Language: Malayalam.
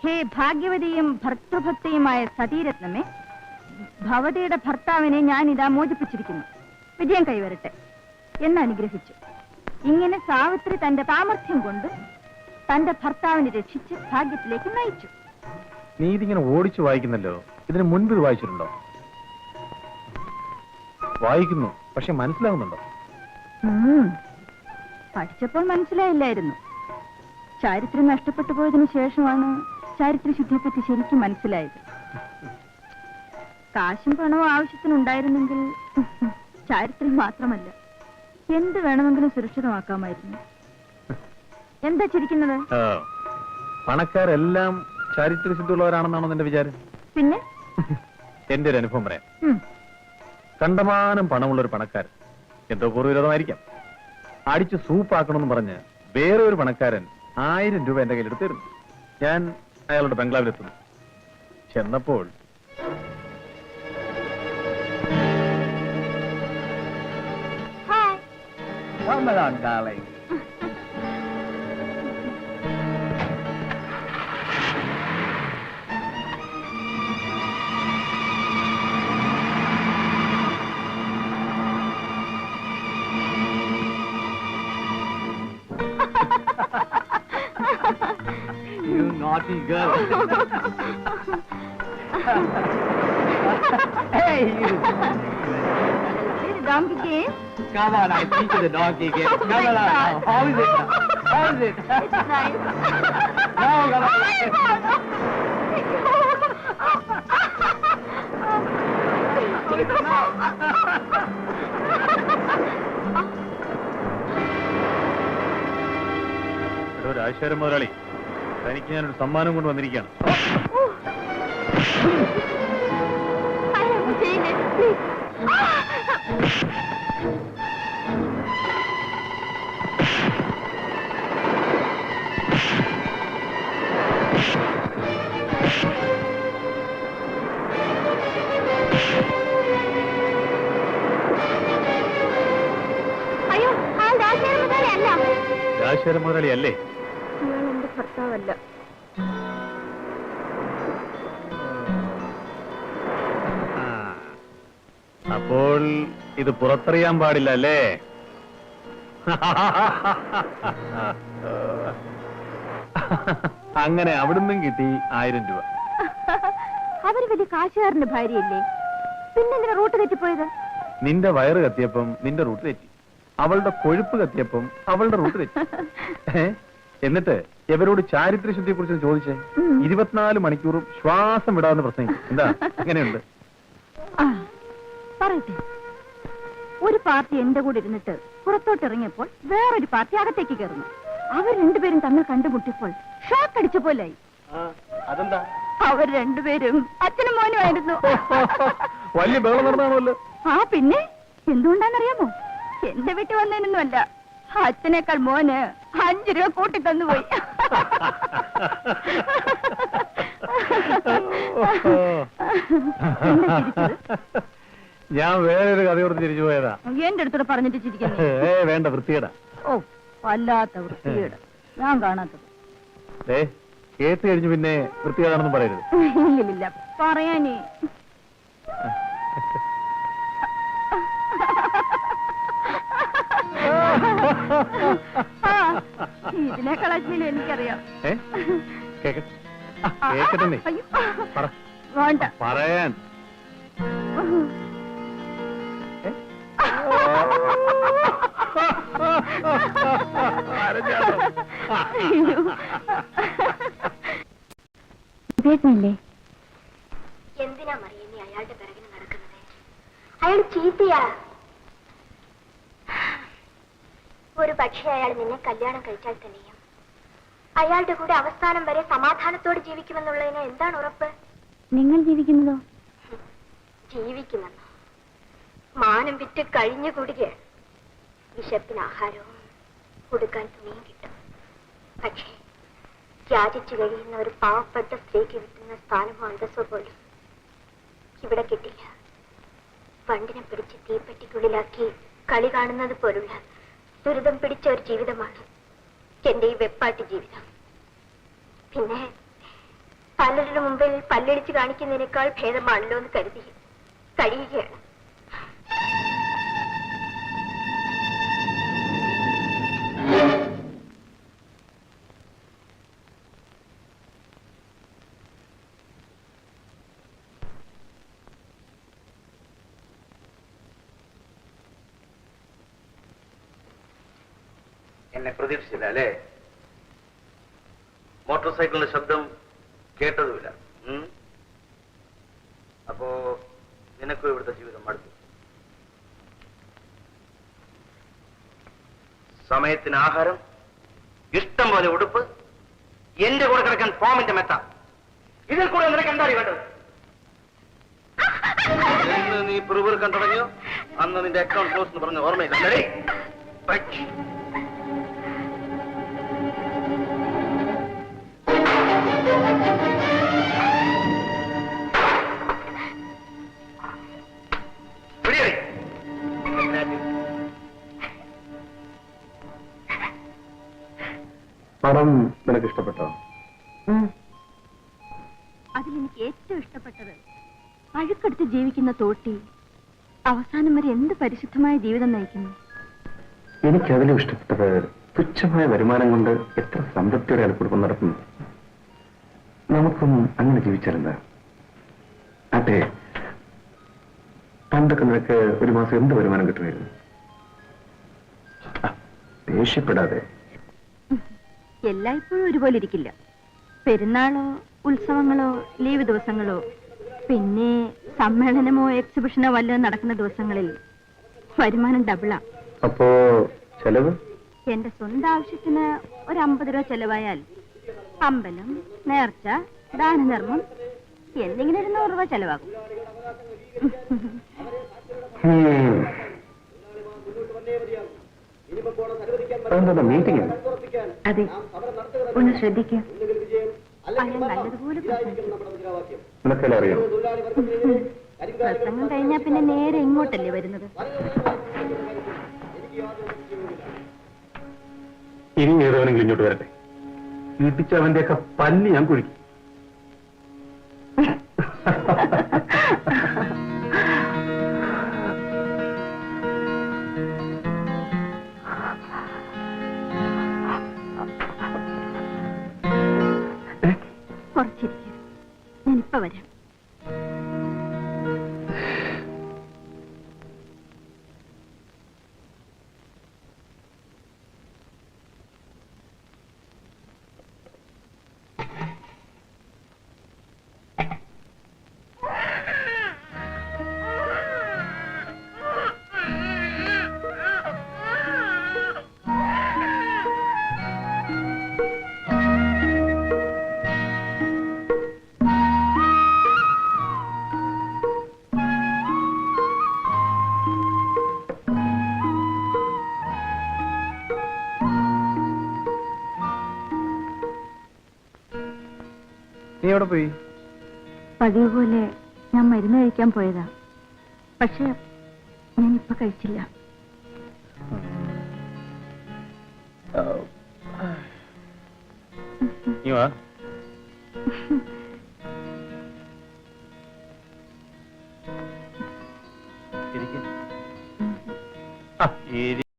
ഹേ ഭാഗ്യവതിയും ഭർത്തൃഭക്തിയുമായ സതീരത്നമേ, ഭവതിയുടെ ഭർത്താവിനെ ഞാനിതാ മോചിപ്പിച്ചിരിക്കുന്നു. വിജയം കൈവരട്ടെ എന്ന് അനുഗ്രഹിച്ചു. ഇങ്ങനെ സാവിത്രി തന്റെ സാമർഥ്യം കൊണ്ട് തന്റെ ഭർത്താവിനെ രക്ഷിച്ച് ഭാഗ്യത്തിലേക്ക് നയിച്ചു. നീ ഇതിങ്ങനെ ഓടിച്ചു വായിക്കുന്നല്ലോ, ഇതിന് മുൻപ് ഇത് വായിച്ചിട്ടുണ്ടോ? വായിക്കുന്നു, പക്ഷെ മനസ്സിലാവുന്നുണ്ടോ? പഠിച്ചപ്പോൾ മനസ്സിലായില്ലായിരുന്നു. ചാരിത്രം നഷ്ടപ്പെട്ടു പോയതിനു ശേഷമാണ് ചാരിത്രശുദ്ധിയെപ്പറ്റി ശരിക്കും മനസ്സിലായത്. കാശും പണവും ആവശ്യത്തിനുണ്ടായിരുന്നെങ്കിൽ ചാരിത്രം മാത്രമല്ല എന്ത് വേണമെങ്കിലും സുരക്ഷിതമാക്കാമായിരുന്നു. എന്താ ചിരിക്കുന്നത്? പണക്കാരെല്ലാം ചാരിത്രശുദ്ധിയുള്ളവരാണെന്നാണോ നിന്റെ വിചാരം? പിന്നെ എന്റെ ഒരു അനുഭവം പറയാം. കണ്ടമാനം പണമുള്ളൊരു പണക്കാരൻ, എന്തോ പൂർവ്വവിരോധമായിരിക്കാം, അടിച്ച് സൂപ്പാക്കണമെന്ന് പറഞ്ഞ് വേറെ ഒരു പണക്കാരൻ 1000 രൂപ എന്റെ കയ്യിലെടുത്തിരുന്നു. ഞാൻ അയാളുടെ ബംഗ്ലാവിലെത്തുന്നു. ചെന്നപ്പോൾ You naughty girl. Hey, you. the donkey game? Come on, I teach you the donkey game. Come on, how is it? How is it? It's nice. Now, come on. Rajasekharan മുതലാളി, തനിക്ക് ഞാനൊരു സമ്മാനം കൊണ്ട് വന്നിരിക്കുകയാണ്. രാജശേഖരൻ മുതലാളി അല്ലേ? ഞാൻ എന്റെ ഭർത്താവല്ല. അപ്പോൾ ഇത് പുറത്തറിയാൻ പാടില്ല അല്ലേ? അങ്ങനെ അവിടുന്നും കിട്ടി 1000 രൂപ. അവര് വലിയ കാശുകാരന്റെ ഭാര്യയല്ലേ, പിന്നെന്തിനാ റൂട്ട് തെറ്റിപ്പോയത്? നിന്റെ വയറ് കത്തിയപ്പം നിന്റെ റൂട്ട് തെറ്റി, അവളുടെ കൊഴുപ്പ് കത്തിയപ്പം അവളുടെ റൂട്ട് തെറ്റി. എന്നിട്ട് ഇവരോട് ചാരിത്രശുദ്ധിയെ കുറിച്ച് ചോദിച്ചേ. 24 മണിക്കൂറും ശ്വാസം വിടാവുന്ന പ്രശ്നം എന്താ? എങ്ങനെയുണ്ട് പറയട്ടെ. ഒരു പാർട്ടി എന്റെ കൂടെ ഇരുന്നിട്ട് പുറത്തോട്ട് ഇറങ്ങിയപ്പോൾ വേറൊരു പാർട്ടി അകത്തേക്ക് കയറുന്നു. അവർ രണ്ടുപേരും തമ്മിൽ കണ്ടുമുട്ടിയപ്പോൾ ഷോക്ക് അടിച്ച പോലായി. അതെന്താ? അവർ രണ്ടുപേരും അച്ഛനും മോനുമായിരുന്നു. വലിയ ബഹളം നടന്നാണല്ലോ. ആ പിന്നെ എന്തുകൊണ്ടാന്നറിയാമോ? എന്റെ വീട്ടിൽ വന്നതിനൊന്നുമല്ല, അച്ഛനേക്കാൾ മോന് 5 രൂപ കൂട്ടി തന്നുപോയി. ഞാൻ വേറൊരു കഥയോട് തിരിച്ചു പോയതാ. എന്റെ അടുത്തോടെ പറഞ്ഞിട്ട് ചിരിക്കുന്നു. വേണ്ട, വൃത്തികേടാ. ഓ, വല്ലാത്ത വൃത്തികേട്. ഞാൻ കാണാത്തത്. കേട്ട് കഴിഞ്ഞു പിന്നെ വൃത്തികേടാണെന്ന് പറയരുത്. ഇല്ലില്ല, പറയാനേ. ഇതിനേക്കാൾ അജ്ഞയിലും എനിക്കറിയാം. കേക്കട്ടെ, വേണ്ട പറയാൻ. എന്തിനാ മറിയ നീ അയാളുടെ പിറകിന് നടക്കുന്നത്? അയാൾ ചീത്തയാ. ഒരു പക്ഷേ അയാൾ നിന്നെ കല്യാണം കഴിച്ചാൽ തന്നെയും അയാളുടെ കൂടെ അവസാനം വരെ സമാധാനത്തോടെ ജീവിക്കുമെന്നുള്ളതിന് എന്താണ് ഉറപ്പ്? നിങ്ങൾ ജീവിക്കുന്നതോ? ജീവിക്കുമെന്നോ? മാനം വിറ്റ് കഴിഞ്ഞുകൂടുകയാണ്. വിശപ്പിന് ആഹാരവും കൊടുക്കാൻ തുണിയും കിട്ടും. പക്ഷേ യാചിച്ചു കഴിയുന്ന ഒരു പാവപ്പെട്ട സ്ത്രീക്ക് കിട്ടുന്ന സ്ഥാനമോ അന്തസ്സോ പോലും ഇവിടെ കിട്ടില്ല. പണ്ടിനെ പിടിച്ച് തീപ്പെട്ടിക്കുള്ളിലാക്കി കളി കാണുന്നത് പോലുള്ള ദുരിതം പിടിച്ച ഒരു ജീവിതമാണ് എന്റെ ഈ വെപ്പാട്ടി ജീവിതം. പിന്നെ പലരുടെ മുമ്പിൽ പല്ലടിച്ച് കാണിക്കുന്നതിനേക്കാൾ ഭേദമാണല്ലോ എന്ന് കരുതി കഴിയുകയാണ്. എന്നെ പ്രതീക്ഷിച്ചില്ല അല്ലേ? മോട്ടോർ സൈക്കിളിന്റെ ശബ്ദം കേട്ടതുമില്ല. അപ്പോ നിനക്കും ഇവിടുത്തെ ജീവിതം മടുത്തു. സമയത്തിന് ആഹാരം, ഇഷ്ടം പോലെ ഉടുപ്പ്, എന്റെ കൂടെ കിടക്കാൻ ഫോമിന്റെ മെത്ത, ഇതിൽ കൂടെ നിനക്ക് എന്താ വേണ്ടത്? എന്ന് നീ പിറുപിറുക്കാൻ തുടങ്ങിയോ അന്ന് നിന്റെ അക്കൗണ്ട് ക്ലോസ് എന്ന് പറഞ്ഞ ഓർമ്മയില്ല. പടം നിനക്ക് ഇഷ്ടപ്പെട്ടോ? അതിലെനിക്ക് ഏറ്റവും ഇഷ്ടപ്പെട്ടത് അഴുക്കെടുത്ത് ജീവിക്കുന്ന തോട്ടി അവസാനം വരെ എന്ത് പരിശുദ്ധമായ ജീവിതം നയിക്കുന്നു. എനിക്കതിലും ഇഷ്ടപ്പെട്ടത് തുച്ഛമായ വരുമാനം കൊണ്ട് എത്ര സംതൃപ്തിയോടെ അയാൾക്കുടുപ്പം നടത്തുന്നു. നമുക്കും അങ്ങനെ ജീവിച്ചാലെന്താ? അതെ, പണ്ടൊക്കെ നിനക്ക് ഒരു മാസം എന്ത് വരുമാനം കിട്ടുമായിരുന്നു? ദേഷ്യപ്പെടാതെ. എല്ലായ്പ്പോഴും ഒരുപോലെ ഇരിക്കില്ല. പെരുന്നാളോ ഉത്സവങ്ങളോ ലീവ് ദിവസങ്ങളോ പിന്നെ സമ്മേളനമോ എക്സിബിഷനോ വല്ലതും നടക്കുന്ന ദിവസങ്ങളിൽ വരുമാനം ഡബിളാ. അപ്പോ ചെലവ്? എന്റെ സ്വന്തം ആവശ്യത്തിന് ഒരു 50 രൂപ ചെലവായാൽ അമ്പലം, നേർച്ച, ദാനധർമ്മം എന്തെങ്കിലും ഒരു 100 രൂപ ചെലവാകും. മീറ്റിംഗ്? അതെ, ഒന്ന് ശ്രദ്ധിക്കുക. അയാൾ നല്ലതുപോലെ നിനക്കെല്ലാം അറിയാം. പ്രസംഗം കഴിഞ്ഞാൽ പിന്നെ നേരെ ഇങ്ങോട്ടല്ലേ വരുന്നത്? ഇനി ഏതവനെങ്കിലും ഇങ്ങോട്ട് വരട്ടെ, ഇടിച്ച് അവന്റെയൊക്കെ പല്ല് ഞാൻ കുഴിക്കും. കുറച്ചിരിക്കും, ഞാനിപ്പ വരാം. നീ എവിടെ പോയി? പതിവ് പോലെ ഞാൻ മരുന്ന് കഴിക്കാൻ പോയതാ. പക്ഷെ ഞാനിപ്പോ കഴിച്ചില്ല. നീ വാ.